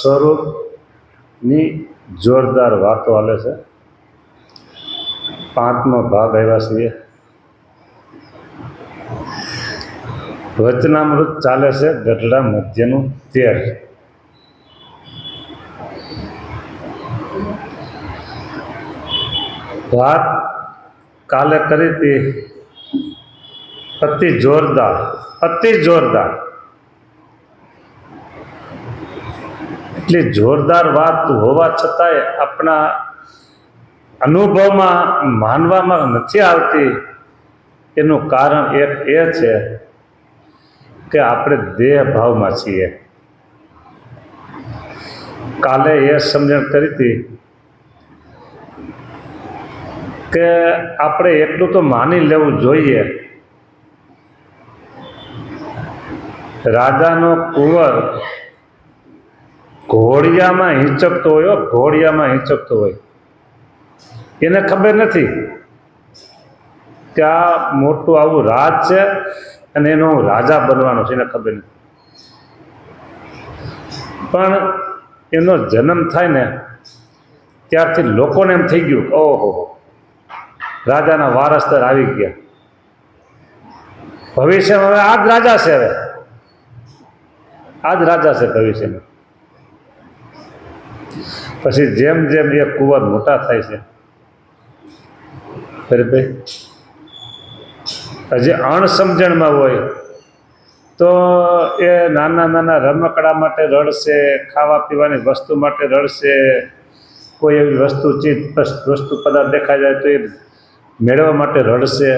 સ્વરૂપની જોરદાર વાતો હાલે છે. 5મો ભાગ આવ્યા છીએ. વચનામૃત ચાલે છે ગઢડા મધ્યનું 13. વાત કાલે કરી હતી અતિ જોરદાર એટલી જોરદાર વાત હોવા છતાંય આપણા અનુભવમાં માનવામાં નથી આવતી. એનું કારણ એક એ છે કે આપણે દેહ ભાવમાં છીએ. કાલે એ સમજણ કરી હતી કે આપણે એટલું તો માની લેવું જોઈએ, રાજાનો કુંવર ઘોડિયામાં હિંચકતો હોય, એને ખબર નથી કે આ મોટું આવું રાજ છે અને એનો રાજા બનવાનો છે, એને ખબર નથી. પણ એનો જન્મ થાય ને ત્યારથી લોકોને એમ થઈ ગયું, ઓહો રાજાના વારસદાર આવી ગયા, ભવિષ્યમાં હવે આ જ રાજા છે, ભવિષ્યમાં. પછી જેમ જેમ એ કુંવર મોટા થાય છે, ભાઈ હજી અણસમજણમાં હોય તો એ નાના રમકડા માટે રડશે, ખાવા પીવાની વસ્તુ માટે રડશે, કોઈ એવી વસ્તુ પદાર્થ દેખાઈ જાય તો એ મેળવવા માટે રડશે.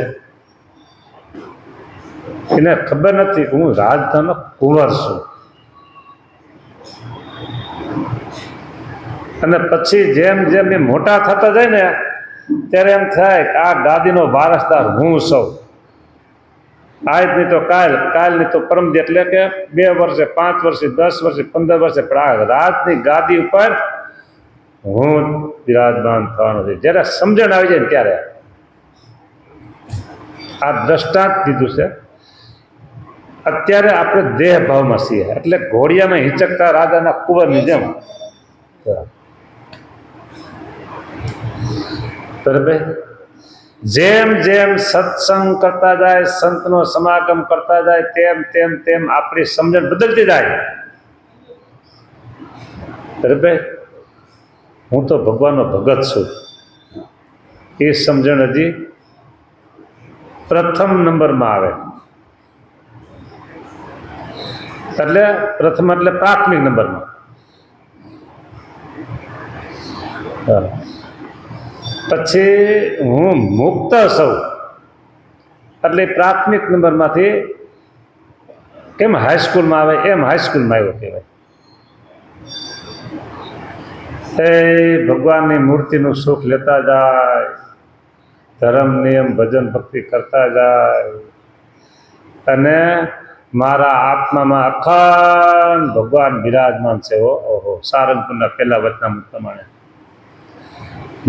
એને ખબર નથી કે હું રાજધાનો કુંવર છું. અને પછી જેમ જેમ એ મોટા થતા જાય ને ત્યારે એમ થાય કે આ ગાદીનો વારસદાર હું છું. આજ નહીં તો કાલ નહીં તો પરમ દી, એટલે કે 2 વર્ષે, 5 વર્ષે, 10 વર્ષે, 15 વર્ષે, પણ આ રાજની ગાદી ઉપર હું બિરાજમાન થવાનો છે. જ્યારે સમજણ આવી જાય ને ત્યારે આ દ્રષ્ટાંત દીધું છે. અત્યારે આપણે દેહ ભાવમાં છીએ, એટલે ઘોડિયામાં હિંચકતા રાજાના કુંવરની જેમ. બરાબર, જેમ જેમ સત્સંગ કરતા જાય, સંતનો સમાગમ કરતા જાય, તેમ તેમ આપણી સમજણ બદલતી જાય. બરાબર, હું તો ભગવાનનો ભગત છું, એ સમજણ હજી પ્રથમ નંબરમાં આવે. એટલે પ્રથમ એટલે પ્રાથમિક નંબરમાં. પછી હું મુક્ત છું એટલે પ્રાથમિક નંબરમાંથી કેમ હાઈસ્કૂલમાં આવે એમ હાઈસ્કૂલમાં આવ્યો કહેવાય. એ ભગવાનની મૂર્તિનું સુખ લેતા જાય, ધર્મ નિયમ ભજન ભક્તિ કરતા જાય, અને મારા આત્મામાં અખંડ ભગવાન બિરાજમાન છે. ઓહો, સારંગપુરના પહેલા વચનામૃત પ્રમાણે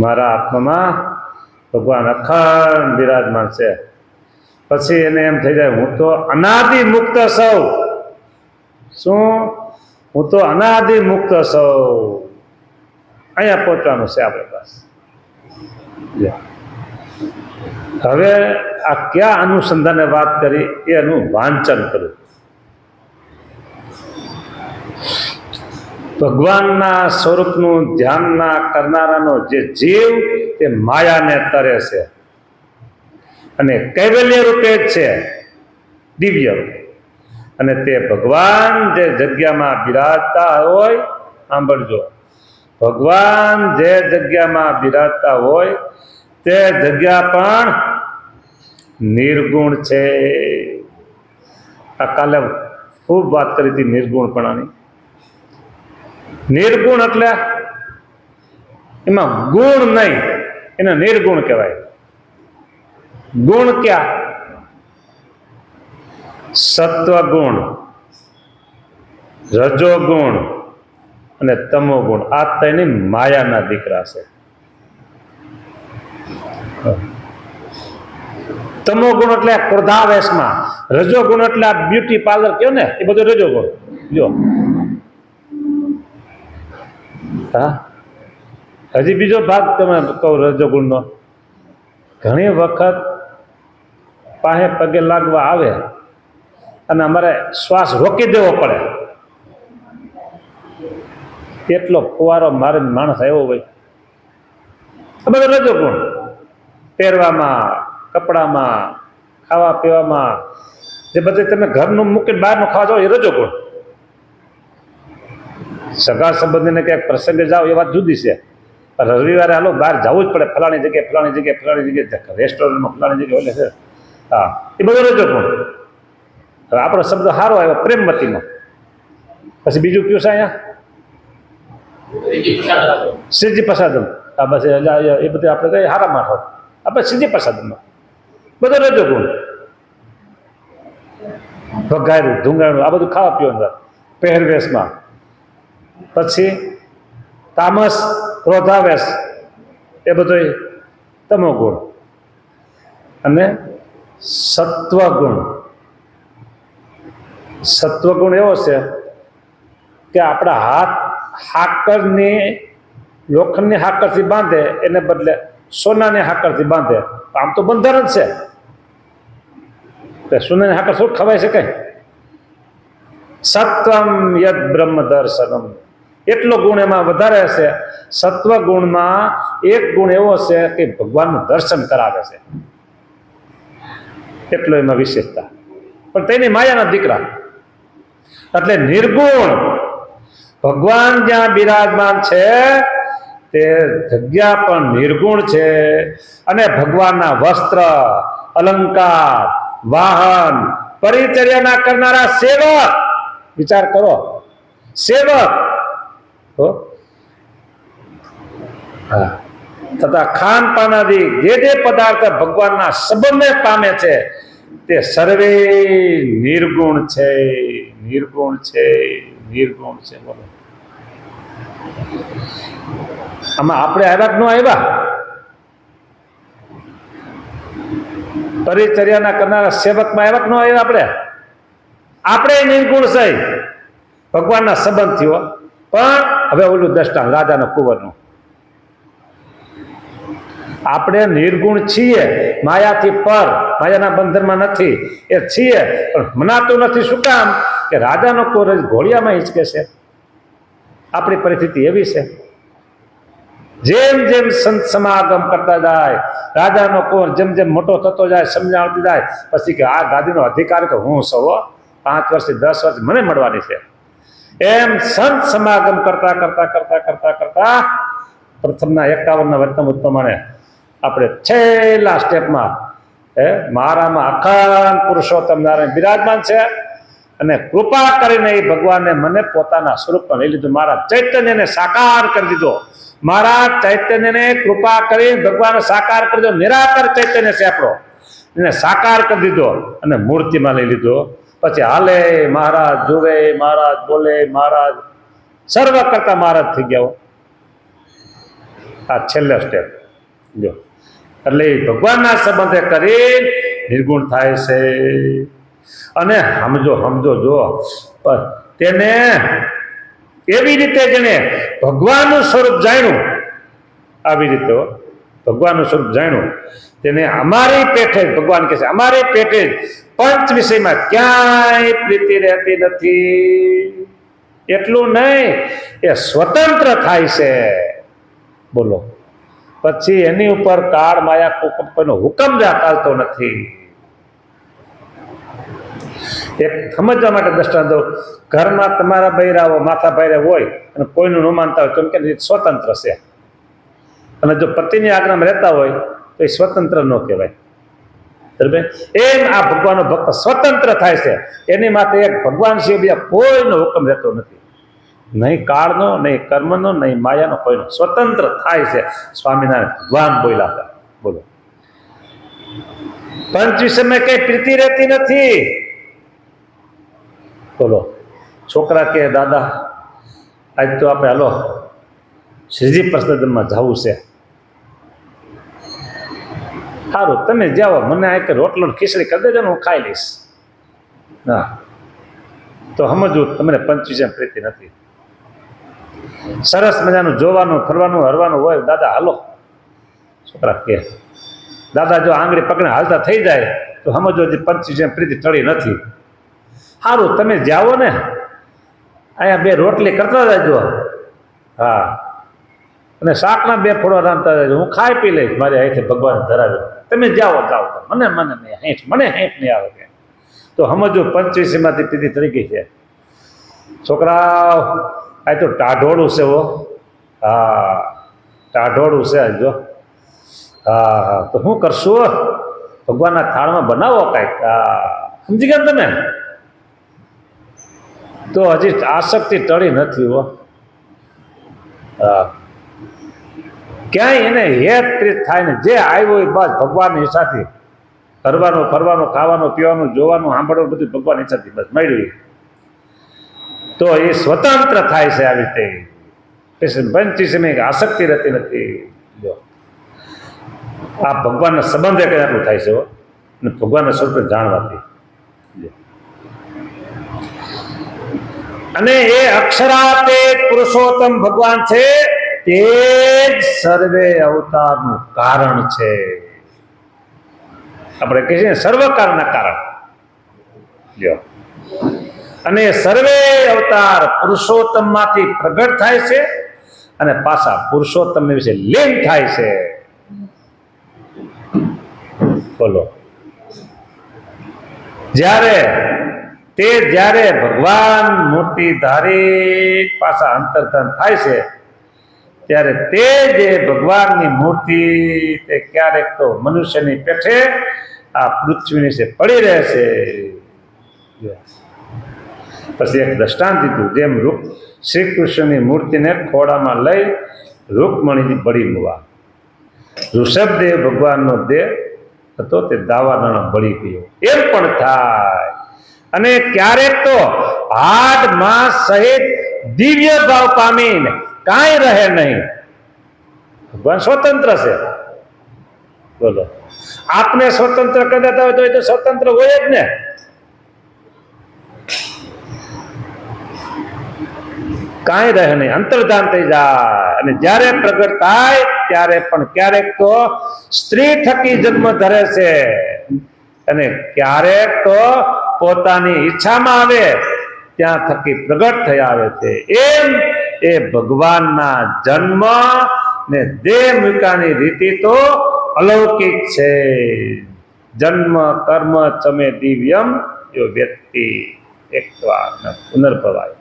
મારા આત્મામાં ભગવાન અખંડ બિરાજમાન છે. પછી એને એમ થઈ જાય હું તો અનાદિ મુક્ત છું. શું? હું તો અનાદિ મુક્ત છું. અહીંયા પહોંચવાનું છે આપણે પાસે. હવે આ ક્યાં અનુસંધાને વાત કરી એનું વાંચન કરું. ભગવાનના સ્વરૂપનું ધ્યાનના કરનારાનો જે જીવ તે માયાને તરે છે અને કૈવલ્ય રૂપે જ છે, દિવ્ય. અને તે ભગવાન જે જગ્યામાં બિરાજતા હોય, સાંભળજો, ભગવાન જે જગ્યામાં બિરાજતા હોય તે જગ્યા પણ નિર્ગુણ છે. આ કાલે ખૂબ વાત કરી હતી નિર્ગુણપણાની. નિર્ગુણ એટલે એમાં ગુણ નહીં, એને નિર્ગુણ કહેવાય. ગુણ ક્યાં? સત્વગુણ, રજોગુણ અને તમોગુણ. આ ત્રણેય માયાના દીકરા છે. તમોગુણ એટલે ક્રોધાવેશમાં, રજોગુણ એટલે આ બ્યુટી પાર્લર કહો ને, એ બધું રજોગુણ. જો હા, હજી બીજો ભાગ તમે કહું રજોગુણનો. ઘણી વખત પાસે પગે લાગવા આવે અને અમારે શ્વાસ રોકી દેવો પડે, એટલો ફુવારો મારે માણસ આવ્યો હોય. આ બધું રજોગુણ. પહેરવામાં, કપડામાં, ખાવા પીવામાં, જે બધે તમે ઘરનું મૂકીને બહારનું ખાવા જાઓ એ રજોગુણ. સગા સંબંધીને ક્યાંક પ્રસંગે જાઓ એ વાત જુદી છે. રવિવારે હાલો બહાર જવું જ પડે, ફલાણી જગ્યાએ ફલાણી જગ્યાએ ફલાણી જગ્યાએ રેસ્ટોરન્ટમાં ફલાણી જગ્યાએ એટલે છે. હા, એ બધું રજોગુણ. હવે આપણો શબ્દ સારો આવ્યો પ્રેમવતીમાં. પછી બીજું કયું છે અહીંયા? શ્રીજી પ્રસાદમ. આ બસ એ બધું આપણે કહીએ હારા માઠો. આપણે શ્રીજી પ્રસાદમમાં બધો રજોગુણ. વઘાર્યું, ધૂંગાણું, આ બધું ખાવા પીવાનું, પહેરવેશમાં. પછી તામસ, ક્રોધાવેશ, એ બધો તમો ગુણ. અને સત્વગુણ. સત્વગુણ એવો છે કે આપણા હાથ હાકરની, લોખંડની હાકરથી બાંધે એને બદલે સોનાની હાકરથી બાંધે. આમ તો બંધારણ છે, સોનાની હાકર શું ખવાય છે કઈ? સત્વમ યદ બ્રહ્મ દર્શનમ, એટલો ગુણ એમાં વધારે છે. સત્વ ગુણમાં એક ગુણ એવો છે કે ભગવાનનું દર્શન કરાવે છે, એટલો એમાં વિશેષતા. પણ તેની માયાના દીકરા એટલે નિર્ગુણ. ભગવાન જ્યાં બિરાજમાન છે તે જગ્યા પણ નિર્ગુણ છે. અને ભગવાનના વસ્ત્ર, અલંકાર, વાહન, પરિચર્યાના કરનારા સેવક, વિચાર કરો, સેવક તથા ખાનપાન આદિ જે પદાર્થ ભગવાનના સંબંધને પામે છે તે સર્વે નિર્ગુણ છે. નિર્ગુણ છે, નિર્ગુણ છે. બોલો, આમાં આપણે આવ્યા કે ન આવ્યા? પરિચર્યાના કરનારા સેવકમાં આવ્યા કે ન આવ્યા? આપણે નિર્ગુણ છે ભગવાનના સંબંધથી. પણ હવે ઓલું દ્રષ્ટાંત રાજાના કુંવરનું. આપણે નિર્ગુણ છીએ, માયાથી પર, માયાના બંધનમાં નથી એ છીએ, પણ મનાતું નથી. શું કામ? કે રાજાનો કુંવર ઘોડિયામાં હિંચકે છે. આપણી પરિસ્થિતિ એવી છે. જેમ જેમ સંત સમાગમ કરતા જાય, રાજાનો કુંવર જેમ જેમ મોટો થતો જાય, સમજાવતી જાય, પછી કે આ ગાદીનો અધિકાર કે હું સૌ 5 વર્ષથી 10 વર્ષ મને મળવાની છે. એમ સંત સમાગમ કરતા કરતા કરતા કરતા કરતા પ્રથમના 51ના વર્તમાન પ્રમાણે આપણે છેલ્લા સ્ટેપમાં મારામાં અખંડ પુરુષોત્તમ નારાયણ બિરાજમાન છે. અને કૃપા કરીને એ ભગવાને મને પોતાના સ્વરૂપમાં લઈ લીધું. મારા ચૈતન્યને સાકાર કરી દીધો. મારા ચૈતન્યને કૃપા કરી ભગવાને સાકાર કરી દીધો. નિરાકાર ચૈતન્ય છે આપણો, એને સાકાર કરી દીધો અને મૂર્તિમાં લઈ લીધો. પછી હાલે મહારાજ, જુએ મહારાજ, બોલે મહારાજ, સર્વ કરતા મહારાજ થઈ ગયા. આ છેલ્લો સ્ટેપ જો. એટલે ભગવાનના સંબંધે કરી નિર્ગુણ થાય છે. અને સમજો જો તેને એવી રીતે જેને ભગવાનનું સ્વરૂપ જાણ્યું, આવી રીતે ભગવાનનું સ્વરૂપ જાણ્યું, તેને અમારી પેઠે જ, ભગવાન કહે છે અમારી પેઠે જ પંચ વિષયમાં ક્યાંય પ્રીતિ રહેતી નથી. એટલું નહીં, એ સ્વતંત્ર થાય છે. બોલો, પછી એની ઉપર કાળ માયા કોઈનો હુકમ ચાલતો નથી. એક સમજવા માટે દ્રષ્ટાંત દો. ઘરમાં તમારા બૈરાઓ માથા ભારે હોય અને કોઈનું ન માનતા હોય તો એમ કે સ્વતંત્ર છે. અને જો પતિની આજ્ઞામાં રહેતા હોય તો એ સ્વતંત્ર ન કહેવાય. બરાબર? એમ આ ભગવાનનો ભક્ત સ્વતંત્ર થાય છે. એની માથે એક ભગવાન સિવાય બીજા કોઈનો હુકમ રહેતો નથી. નહીં કાળનો, નહીં કર્મનો, નહીં માયાનો, કોઈનો. સ્વતંત્ર થાય છે. સ્વામિનારાયણ ભગવાન બોલ્યા હતા. બોલો, પંચ વિષયમાં કઈ પ્રીતિ રહેતી નથી. બોલો, છોકરા કે દાદા આજ તો આપણે હાલો શ્રીજી પ્રસાદમાં જવું છે. સારું, તમે જાઓ, મને આ કે રોટલો ખીચડી કરી દેજો ને હું ખાઈ લઈશ. હા, તો સમજવું તમને પંચ વિષયમાં પ્રીતિ નથી. સરસ મજાનું જોવાનું, ફરવાનું, હરવાનું હોય. દાદા હાલો, છોકરા કે દાદા જો આંગળી પકડીને હાલતા થઈ જાય તો સમજો જે 25 પ્રીતિ ટળી નથી. સારું, તમે જાઓ ને, અહીંયા 2 રોટલી કરતા જાજો, હા, અને શાકના 2 ફોડો રાંધતા જાજો, હું ખાઈ પી લઈશ, મારી હાથે ભગવાન ધરાવે. તમે જાઓ મને નહીં હેઠ, મને હેઠ નહીં આવે. તો સમજો 25માંથી પ્રીતિ ટળી ગઈ છે. છોકરા આ તો ટાઢોળું છે હો, હા ટાઢોળું છે જો, હા હા, તો શું કરશું? ભગવાનના થાળમાં બનાવો કાંઈક, સમજી ગયા તમે? તો હજી આસક્તિ ટળી નથી હો. હા, ક્યાંય એને હેત પ્રીત થાય ને, જે આવ્યો એ બસ ભગવાનની ઈચ્છાથી કરવાનું, ફરવાનું, ખાવાનું, પીવાનું, જોવાનું, સાંભળવાનું, બધું ભગવાનની ઈચ્છાથી બસ મળ્યું તો એ સ્વતંત્ર થાય છે. આવી રીતે 25 આસક્તિ રહેતી નથી. જો આ ભગવાનના સંબંધે કઈ આટલું થાય છે અને ભગવાનના સ્વરૂપે જાણવાથી. અને એ અક્ષરાતે પુરુષોત્તમ ભગવાન છે, તે જ સર્વે અવતારનું કારણ છે. આપણે કહીએ છીએ સર્વ કારણના કારણ. જો અને સર્વે અવતાર પુરુષોત્તમ માંથી પ્રગટ થાય છે અને પાછા પુરુષોત્તમ વિશે લીન થાય છે. બોલો, જ્યારે ભગવાન મૂર્તિ ધારી પાછા અંતર્ધાન થાય છે, ત્યારે તે જે ભગવાનની મૂર્તિ તે ક્યારેક તો મનુષ્યની પેઠે આ પૃથ્વી નીચે પડી રહે છે. પછી એક દ્રષ્ટાંત દીધું, જેમ શ્રી કૃષ્ણની મૂર્તિને ખોડામાં લઈ રૂકમણીજી બળી મુવા. ઋષભદેવ ભગવાનનો દેહ હતો તે દાવાનળ બળી ગયો, એમ પણ થાય. અને ક્યારેક તો હાડ માંસ સહિત દિવ્ય ભાવ પામીને કાંઈ રહે નહીં. ભગવાન સ્વતંત્ર છે. બોલો, આપને સ્વતંત્ર કરી દેતા હોય તો એ તો સ્વતંત્ર હોય જ ને. કાંઈ રહે નહીં, અંતર્ધાન થઈ જાય. અને જ્યારે પ્રગટ થાય ત્યારે પણ ક્યારેક તો સ્ત્રી થકી જન્મ ધરે છે અને ક્યારેક તો પોતાની ઈચ્છામાં આવે ત્યાં થકી પ્રગટ થઈ આવે છે. એમ એ ભગવાનના જન્મ ને દેહ મૂકવાની રીતિ તો અલૌકિક છે. જન્મ કર્મ ચમે દિવ્યમ યો વ્યક્તિ એકવાર પુનર્ભવાય.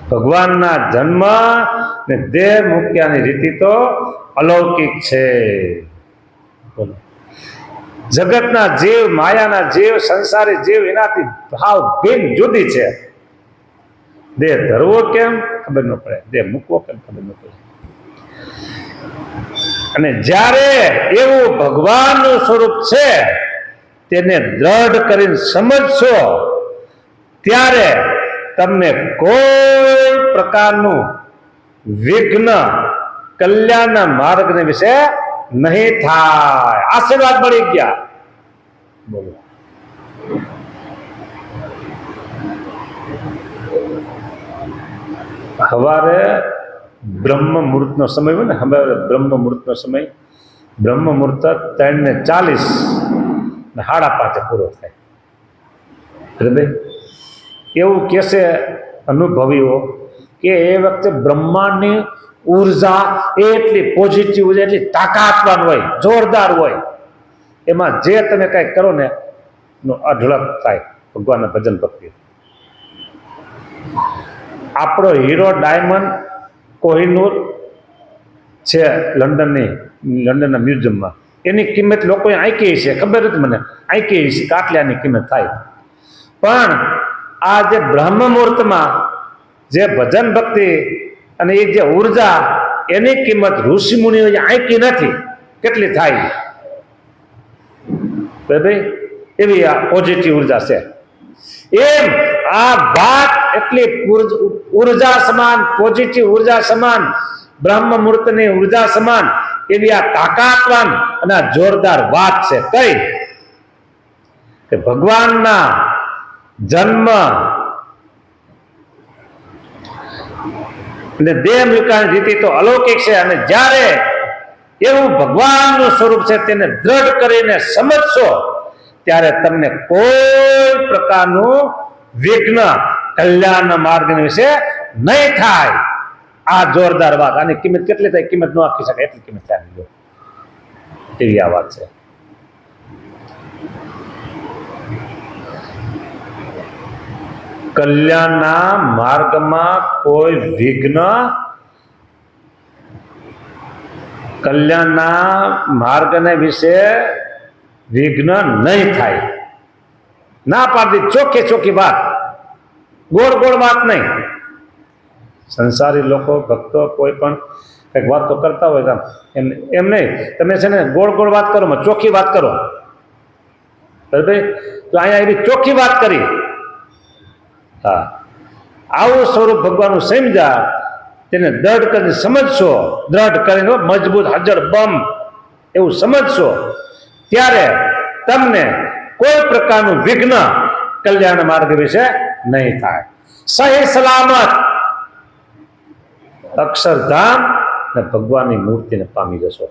ભગવાનના જન્મ ને દેહ મૂક્યાની રીતિ તો અલૌકિક છે. બોલો, જગતના જીવ, માયાના જીવ, સંસારી જીવ એનાથી ભાવ ભિન્ન જુદી છે. દેહ ધરવો કેમ ખબર ન પડે, દેહ મૂકવો કેમ ખબર ન પડે. અને જ્યારે એવું ભગવાનનું સ્વરૂપ છે તેને દ્રઢ કરીને સમજશો ત્યારે તમને કોઈ પ્રકારનું વિઘ્ન કલ્યાણના માર્ગને વિશે નહીં થાય. આશીર્વાદ મળી ગયા. બોલો, સવારે બ્રહ્મ મુહૂર્તનો સમય હોય ને, સવારે બ્રહ્મ મુહૂર્તનો સમય, બ્રહ્મ મુહૂર્ત 3:40 ને 5:30 પૂરો થાય. ભાઈ એવું કહેશે અનુભવીઓ કે એ વખતે બ્રહ્માંડની ઉર્જા એટલી પોઝિટિવ હોય, એટલી તાકાતવાન હોય, જોરદાર હોય, એમાં જે તમે કંઈક કરો ને અઢળક થાય ભગવાનના ભજન ભક્તિ. આપણો હીરો ડાયમંડ કોહિનૂર છે લંડનના મ્યુઝિયમમાં, એની કિંમત લોકોએ આંકી છે, ખબર નથી મને, આંકી છે કે આટલાની કિંમત થાય. પણ આ જે બ્રહ્મ મુહૂર્તમાં જે ભજન ભક્તિ અને એ જે ઉર્જા, એની કિંમત ઋષિ મુનિઓ આંકી નથી કેટલી થાય. ભાઈ એવી આ પોઝિટિવ ઉર્જા છે. એમ આ વાત એટલી ઉર્જા સમાન, પોઝિટિવ ઉર્જા સમાન, બ્રહ્મ મુહૂર્તની ઉર્જા સમાન એવી આ તાકાતવાન અને આ જોરદાર વાત છે. કઈ કે ભગવાનના જન્મ અને દેહ મૃત્યુની રીતિ તો અલૌકિક છે, અને જ્યારે એવું ભગવાનનું સ્વરૂપ છે તેને દ્રઢ કરીને સમજશો ત્યારે તમને કોઈ પ્રકારનું વિઘ્ન કલ્યાણ માર્ગ વિશે નહીં થાય. આ જોરદાર વાત. આની કિંમત કેટલી થાય? કિંમત ન આપી શકાય એટલી કિંમત થાય એવી આ વાત છે. કલ્યાણના માર્ગમાં કોઈ વિઘ્ન, કલ્યાણના માર્ગને વિશે વિઘ્ન નહીં થાય. ના પાડી, ચોખ્ખી ચોખ્ખી વાત, ગોળ ગોળ વાત નહીં. સંસારી લોકો, ભક્તો કોઈ પણ કંઈક વાત તો કરતા હોય એમ નહીં. તમે છે ને ગોળ ગોળ વાત કરો, ચોખ્ખી વાત કરો. બરાબર? તો અહીંયા એવી ચોખ્ખી વાત કરી. હા, આવું સ્વરૂપ ભગવાનનું સમજ્યા, તેને દ્રઢ કરીને સમજશો, દ્રઢ કરીને મજબૂત હાજર બમ એવું સમજશો, ત્યારે તમને કોઈ પ્રકારનું વિઘ્ન કલ્યાણ માર્ગ વિશે નહીં થાય. સહી સલામત અક્ષરધામ ને ભગવાનની મૂર્તિને પામી જશો.